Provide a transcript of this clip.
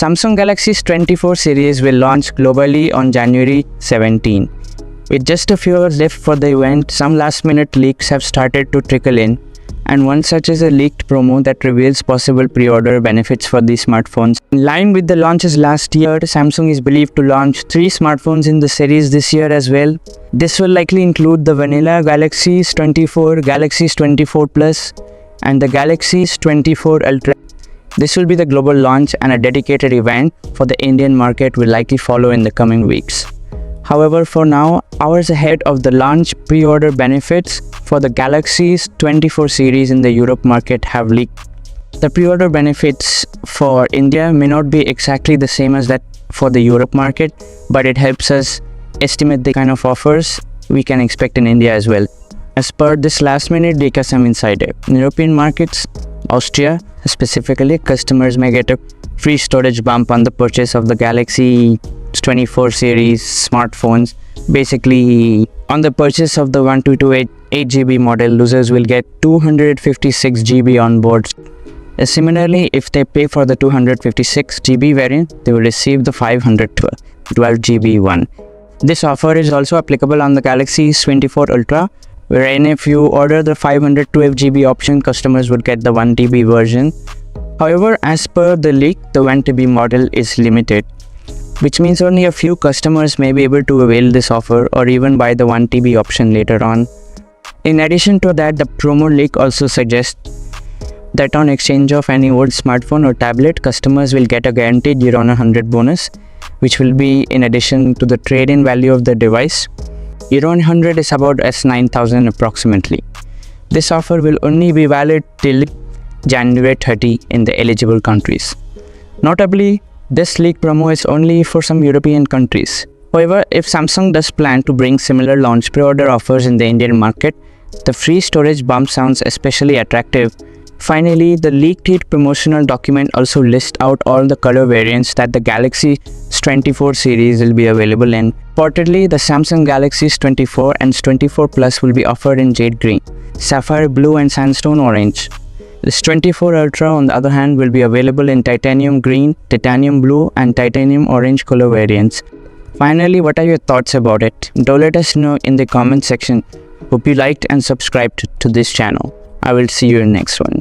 Samsung Galaxy S24 series will launch globally on January 17. With just a few hours left for the event, some last-minute leaks have started to trickle in, and one such is a leaked promo that reveals possible pre-order benefits for these smartphones. In line with the launches last year, Samsung is believed to launch 3 smartphones in the series this year as well. This will likely include the vanilla Galaxy S24, Galaxy S24 Plus, and the Galaxy S24 Ultra. This will be the global launch, and a dedicated event for the Indian market will likely follow in the coming weeks. However, for now, hours ahead of the launch, pre-order benefits for the Galaxy S24 series in the Europe market have leaked. The pre-order benefits for India may not be exactly the same as that for the Europe market, but it helps us estimate the kind of offers we can expect in India as well. As per this last-minute DKSM Insider, in European markets, Austria specifically, customers may get a free storage bump on the purchase of the Galaxy S24 series smartphones. Basically, on the purchase of the 1228GB model, users will get 256GB on board. Similarly, if they pay for the 256GB variant, they will receive the 512GB one. This offer is also applicable on the Galaxy S24 Ultra, wherein if you order the 512GB option, customers would get the 1TB version. However, as per the leak, the 1TB model is limited, which means only a few customers may be able to avail this offer or even buy the 1TB option later on. In addition to that, the promo leak also suggests that on exchange of any old smartphone or tablet, customers will get a guaranteed year on 100 bonus, which will be in addition to the trade-in value of the device. Year on 100 is about S9,000 approximately. This offer will only be valid till January 30 in the eligible countries. Notably, this leak promo is only for some European countries. However, if Samsung does plan to bring similar launch pre-order offers in the Indian market, the free storage bump sounds especially attractive. Finally, the leaked heat promotional document also lists out all the color variants that the Galaxy S24 series will be available in. Reportedly, the Samsung Galaxy S24 and S24 Plus will be offered in jade green, sapphire blue and sandstone orange. The S24 Ultra, on the other hand, will be available in titanium green, titanium blue and titanium orange color variants. Finally, what are your thoughts about it? Do let us know in the comment section. Hope you liked and subscribed to this channel. I will see you in the next one.